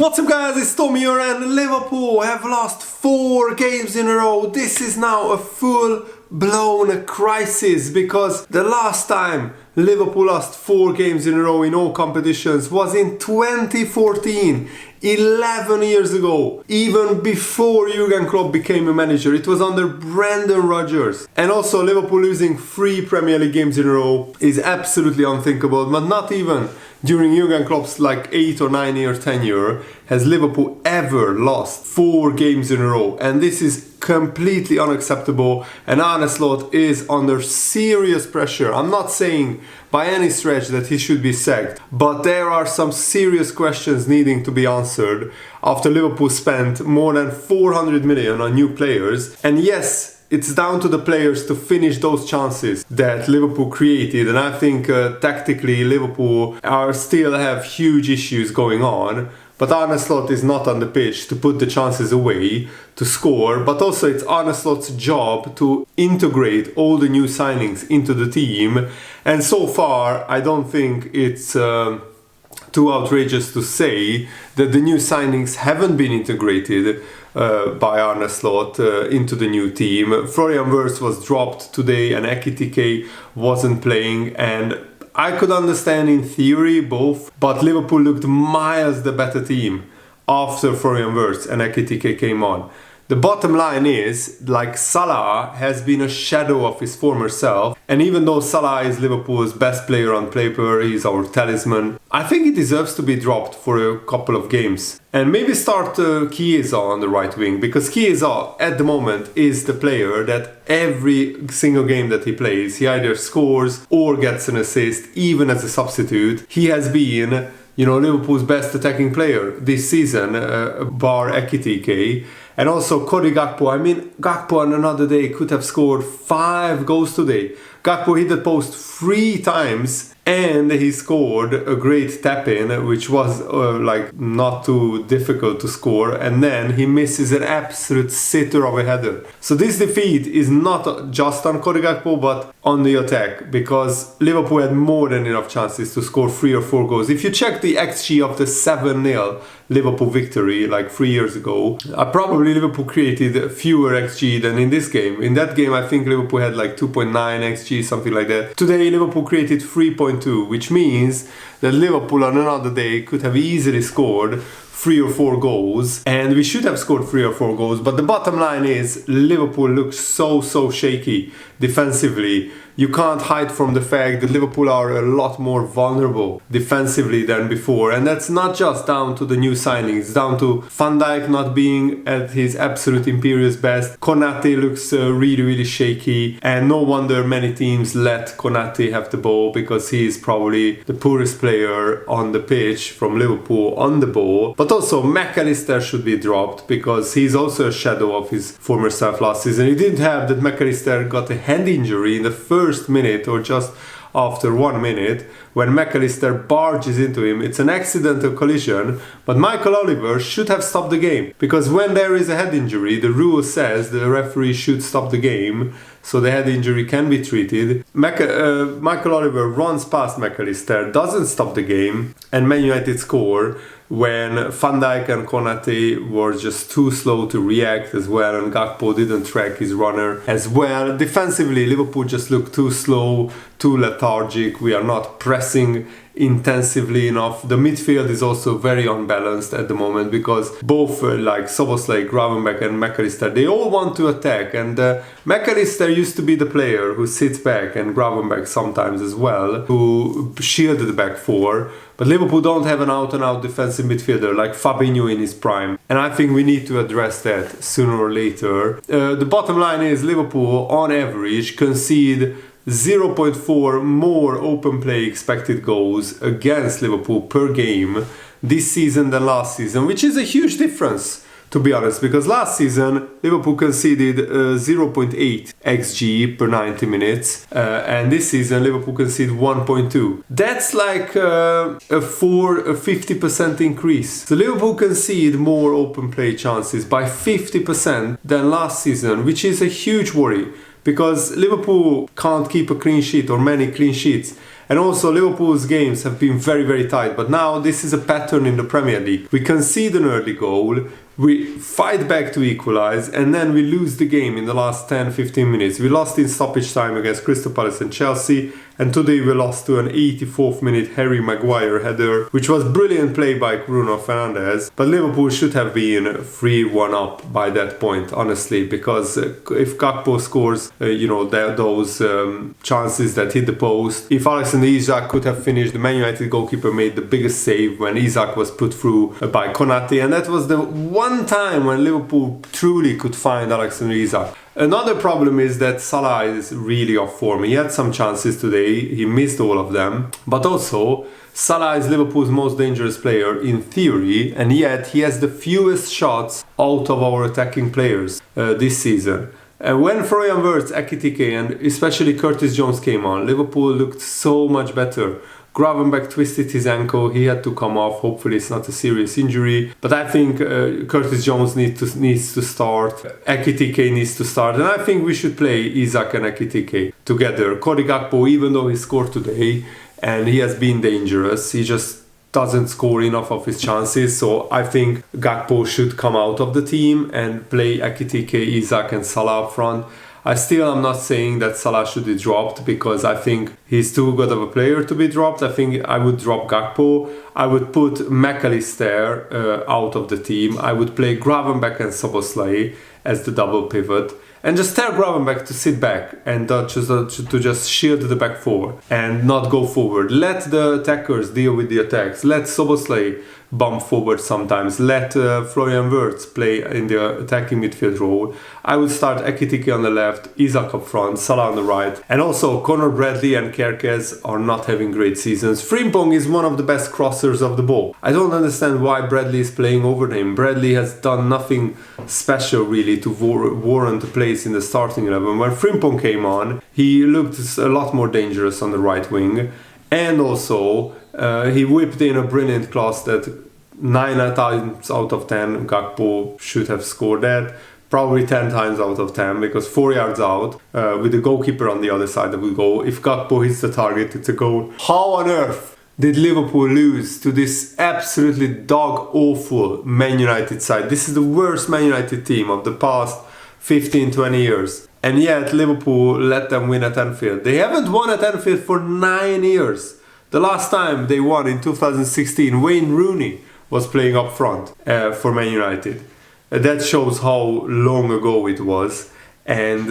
What's up guys, it's Tom here and Liverpool have lost 4 games in a row. This is now a full-blown crisis because the last time Liverpool lost 4 games in a row in all competitions was in 2014, 11 years ago, even before Jurgen Klopp became a manager. It was under Brendan Rodgers. And also Liverpool losing 3 Premier League games in a row is absolutely unthinkable, but not even during Jurgen Klopp's 8 or 9 year tenure has Liverpool ever lost 4 games in a row, and this is completely unacceptable, and Arne is under serious pressure. I'm not saying by any stretch that he should be sacked, but there are some serious questions needing to be answered after Liverpool spent more than 400 million on new players. And yes, it's down to the players to finish those chances that Liverpool created, and I think tactically Liverpool still have huge issues going on. But Arne is not on the pitch to put the chances away, to score, but also it's Arne job to integrate all the new signings into the team. And so far, I don't think it's too outrageous to say that the new signings haven't been integrated by Arne into the new team. Florian Wirtz was dropped today and Ekitike wasn't playing, and I could understand in theory both, but Liverpool looked miles the better team after Florian Wirtz and Ekitike came on. The bottom line is, Salah has been a shadow of his former self, and even though Salah is Liverpool's best player on paper, he's our talisman, I think he deserves to be dropped for a couple of games. And maybe start Chiesa on the right wing, because Chiesa at the moment is the player that every single game that he plays, he either scores or gets an assist, even as a substitute. He has been, Liverpool's best attacking player this season, bar Ekitike. And also Cody Gakpo. Gakpo on another day could have scored 5 goals today. Gakpo hit the post 3 times and he scored a great tap-in, which was not too difficult to score, and then he misses an absolute sitter of a header. So this defeat is not just on Cody Gakpo but on the attack, because Liverpool had more than enough chances to score 3 or 4 goals. If you check the XG of the 7-0 Liverpool victory 3 years ago, probably Liverpool created fewer XG than in this game. In that game I think Liverpool had 2.9 XG, something like that. Today Liverpool created 3.2, which means that Liverpool on another day could have easily scored 3 or 4 goals, and we should have scored 3 or 4 goals, but the bottom line is Liverpool looks so shaky defensively. You can't hide from the fact that Liverpool are a lot more vulnerable defensively than before, and that's not just down to the new signings, down to Van Dijk not being at his absolute imperious best. Konate looks really shaky, and no wonder many teams let Konate have the ball, because he is probably the poorest player on the pitch from Liverpool on the ball. But also McAllister should be dropped, because he's also a shadow of his former self last season. He didn't have that. McAllister got a hand injury in the first minute or just after 1 minute when McAllister barges into him. It's an accidental collision, but Michael Oliver should have stopped the game, because when there is a head injury, the rule says the referee should stop the game so the head injury can be treated. Michael Oliver runs past McAllister, doesn't stop the game, and Man United score when Van Dijk and Konate were just too slow to react as well, and Gakpo didn't track his runner as well. Defensively, Liverpool just looked too slow, too lethargic. We are not pressing intensively enough. The midfield is also very unbalanced at the moment, because both Szoboszlai, Gravenberch and McAllister, they all want to attack, and McAllister used to be the player who sits back, and Gravenberch sometimes as well, who shielded the back four. But Liverpool don't have an out-and-out defensive midfielder like Fabinho in his prime, and I think we need to address that sooner or later. The bottom line is Liverpool on average concede 0.4 more open play expected goals against Liverpool per game this season than last season, which is a huge difference, to be honest, because last season Liverpool conceded 0.8 XG per 90 minutes, and this season Liverpool conceded 1.2. That's a 50% increase. So Liverpool concede more open play chances by 50% than last season, which is a huge worry, because Liverpool can't keep a clean sheet or many clean sheets. And also Liverpool's games have been very, very tight. But now this is a pattern in the Premier League. We concede an early goal, we fight back to equalize, and then we lose the game in the last 10-15 minutes. We lost in stoppage time against Crystal Palace and Chelsea, and today we lost to an 84th minute Harry Maguire header, which was brilliant play by Bruno Fernandes. But Liverpool should have been 3-1 up by that point, honestly, because if Gakpo scores, those chances that hit the post, if Alexander Isak could have finished, the Man United goalkeeper made the biggest save when Isak was put through by Konate, and that was the one time when Liverpool truly could find Alexander Isak. Another problem is that Salah is really off form. He had some chances today, he missed all of them, but also Salah is Liverpool's most dangerous player in theory, and yet he has the fewest shots out of our attacking players this season. And when Florian Wirtz, Ekitike and especially Curtis Jones came on, Liverpool looked so much better. Gravenberch twisted his ankle, he had to come off, hopefully it's not a serious injury. But I think Curtis Jones needs to start, Ekitike needs to start, and I think we should play Isak and Ekitike together. Cody Gakpo, even though he scored today, and he has been dangerous, he just doesn't score enough of his chances, so I think Gakpo should come out of the team and play Ekitike, Isak and Salah up front. I still am not saying that Salah should be dropped because I think he's too good of a player to be dropped. I think I would drop Gakpo. I would put McAllister out of the team. I would play Gravenberch and Szoboszlai as the double pivot. And just tell Gravenberch to sit back and to just shield the back four and not go forward. Let the attackers deal with the attacks. Let Szoboszlai bump forward sometimes. Let Florian Wirtz play in the attacking midfield role. I would start Ekitike on the left, Isak up front, Salah on the right. And also Conor Bradley and Kerkez are not having great seasons. Frimpong is one of the best crossers of the ball. I don't understand why Bradley is playing over him. Bradley has done nothing special really to warrant a place in the starting 11. When Frimpong came on, he looked a lot more dangerous on the right wing. And also, he whipped in a brilliant cross that 9 times out of 10 Gakpo should have scored that. Probably 10 times out of 10 because 4 yards out with the goalkeeper on the other side of the goal. If Gakpo hits the target, it's a goal. How on earth did Liverpool lose to this absolutely dog-awful Man United side? This is the worst Man United team of the past 15-20 years. And yet Liverpool let them win at Anfield. They haven't won at Anfield for 9 years. The last time they won in 2016, Wayne Rooney was playing up front for Man United. That shows how long ago it was. And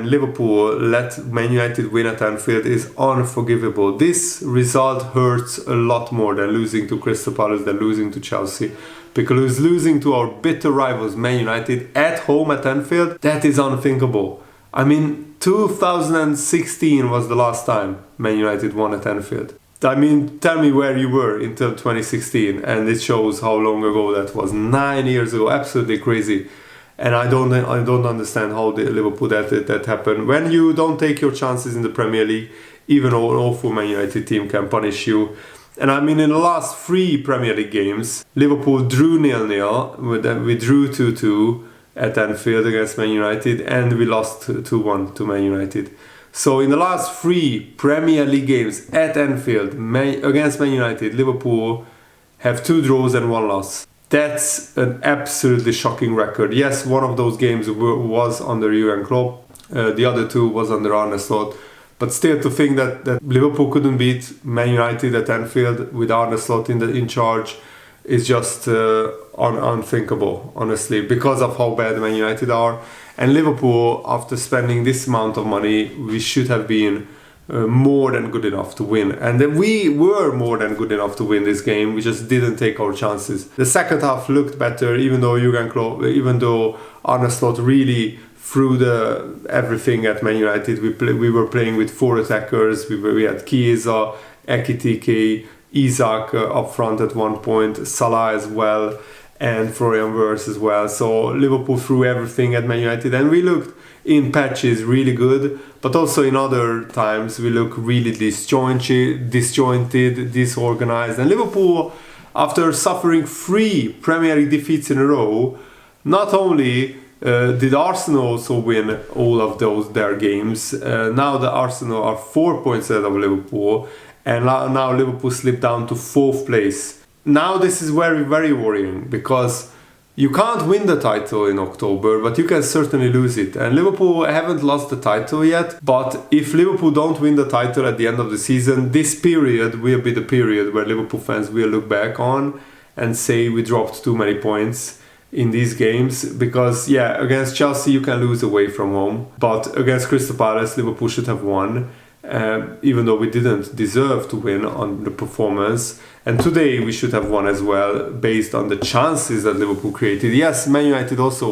Liverpool let Man United win at Anfield is unforgivable. This result hurts a lot more than losing to Crystal Palace, than losing to Chelsea. Because losing to our bitter rivals Man United at home at Anfield, that is unthinkable. I mean, 2016 was the last time Man United won at Anfield. I mean, tell me where you were until 2016, and it shows how long ago that was. 9 years ago, absolutely crazy. And I don't understand how the Liverpool that happened. When you don't take your chances in the Premier League, even an awful Man United team can punish you. And I mean, in the last 3 Premier League games, Liverpool drew 0-0, we drew 2-2 at Anfield against Man United, and we lost 2-1 to Man United. So in the last 3 Premier League games at Anfield against Man United, Liverpool have 2 draws and 1 loss. That's an absolutely shocking record. Yes, one of those games was under Jurgen Klopp, the other 2 was under Arne Slot. But still, to think that Liverpool couldn't beat Man United at Anfield with Arne Slot in charge is just unthinkable, honestly, because of how bad Man United are. And Liverpool, after spending this amount of money, we should have been more than good enough to win. And then we were more than good enough to win this game. We just didn't take our chances. The second half looked better, even though Arne Slot really threw everything at Man United. We were playing with 4 attackers. We had Chiesa, Ekitike, Isak up front at one point, Salah as well, and Florian Wirtz as well. So Liverpool threw everything at Man United, and we looked in patches really good, but also in other times we look really disjointed, disorganized. And Liverpool, after suffering 3 Premier League defeats in a row, not only did Arsenal also win all of their games. Now the Arsenal are 4 points ahead of Liverpool, and now Liverpool slipped down to 4th place. Now this is very, very worrying, because you can't win the title in October, but you can certainly lose it. And Liverpool haven't lost the title yet, but if Liverpool don't win the title at the end of the season, this period will be the period where Liverpool fans will look back on and say we dropped too many points in these games. Because against Chelsea you can lose away from home, but against Crystal Palace Liverpool should have won, even though we didn't deserve to win on the performance. And today we should have won as well, based on the chances that Liverpool created. Yes, Man United also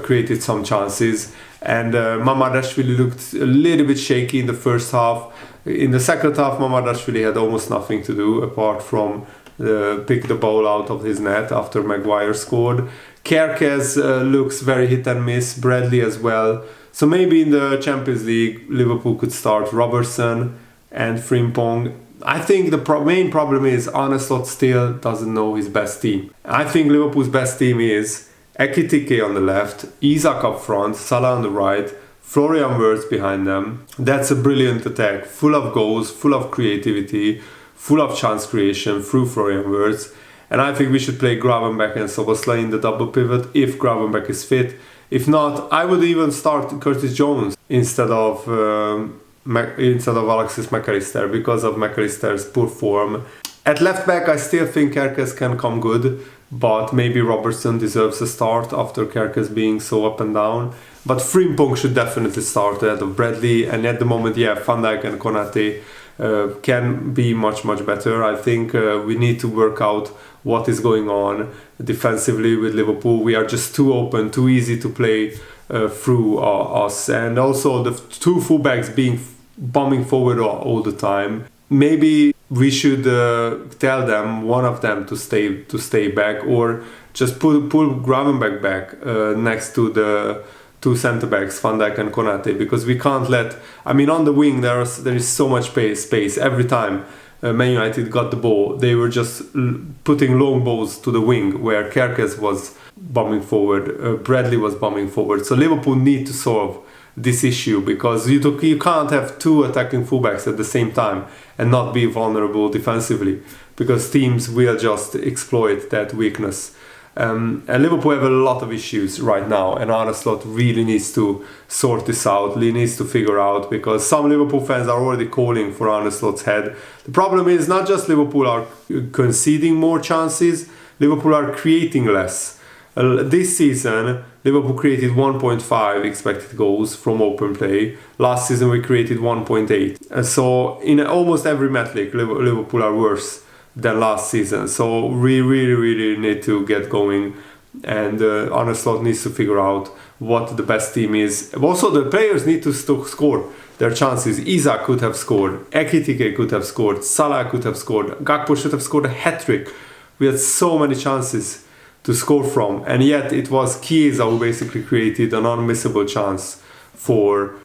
created some chances, and Mamardashvili looked a little bit shaky in the first half. In the second half, Mamardashvili had almost nothing to do apart from pick the ball out of his net after Maguire scored. Kerkez looks very hit and miss, Bradley as well. So maybe in the Champions League, Liverpool could start Robertson and Frimpong. I think the main problem is Arne still doesn't know his best team. I think Liverpool's best team is Ekitike on the left, Isak up front, Salah on the right, Florian Wirtz behind them. That's a brilliant attack, full of goals, full of creativity, full of chance creation through Florian Wirtz. And I think we should play Gravenberch and Szoboszlai in the double pivot if Gravenberch is fit. If not, I would even start Curtis Jones instead of Alexis McAllister, because of McAllister's poor form. At left back, I still think Kerkez can come good, but maybe Robertson deserves a start after Kerkez being so up and down. But Frimpong should definitely start ahead of Bradley, and at the moment, Van Dijk and Konate can be much better. I think we need to work out what is going on defensively with Liverpool. We are just too open, too easy to play through us, and also the two fullbacks being bombing forward all the time. Maybe we should tell them, one of them, to stay back, or just pull Gravenberch back next to the two centre backs, Van Dijk and Konate, because we can't let. I mean, on the wing there is so much space. Every time Man United got the ball, they were just putting long balls to the wing where Kerkez was bombing forward, Bradley was bombing forward. So Liverpool need to solve this issue, because you can't have two attacking fullbacks at the same time and not be vulnerable defensively, because teams will just exploit that weakness. And Liverpool have a lot of issues right now, and Arne Slot really needs to sort this out. He needs to figure out, because some Liverpool fans are already calling for Arne Slot's head. The problem is not just Liverpool are conceding more chances, Liverpool are creating less. This season, Liverpool created 1.5 expected goals from open play. Last season we created 1.8. So in almost every metric, Liverpool are worse than last season. So we really need to get going, and Arne Slot needs to figure out what the best team is. Also, the players need to score their chances. Isak could have scored, Ekitike could have scored, Salah could have scored, Gakpo should have scored a hat-trick. We had so many chances to score from, and yet it was Chiesa who basically created an unmissable chance for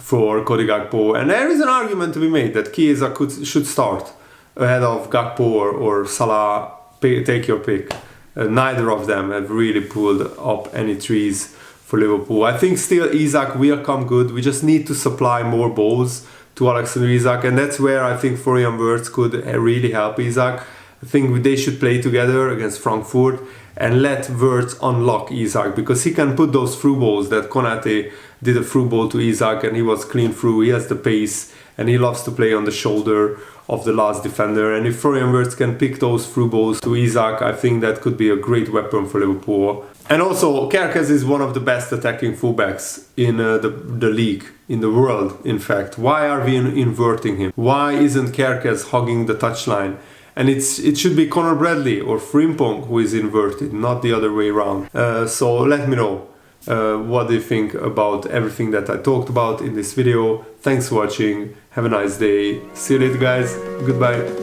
Cody Gakpo. And there is an argument to be made that Chiesa should start ahead of Gakpo or Salah. Take your pick. Neither of them have really pulled up any trees for Liverpool. I think still Isak will come good. We just need to supply more balls to Alexander Isak, and that's where I think Florian Wirtz could really help Isak. I think they should play together against Frankfurt and let Wirtz unlock Isak, because he can put those through balls that Konate did a through ball to Isak and he was clean through. He has the pace and he loves to play on the shoulder of the last defender. And if Florian Wirtz can pick those through balls to Isak, I think that could be a great weapon for Liverpool. And also, Kerkez is one of the best attacking fullbacks in the league, in the world, in fact. Why are we inverting him? Why isn't Kerkez hugging the touchline? And it should be Conor Bradley or Frimpong who is inverted, not the other way around. So let me know what do you think about everything that I talked about in this video. Thanks for watching. Have a nice day. See you later, guys. Goodbye.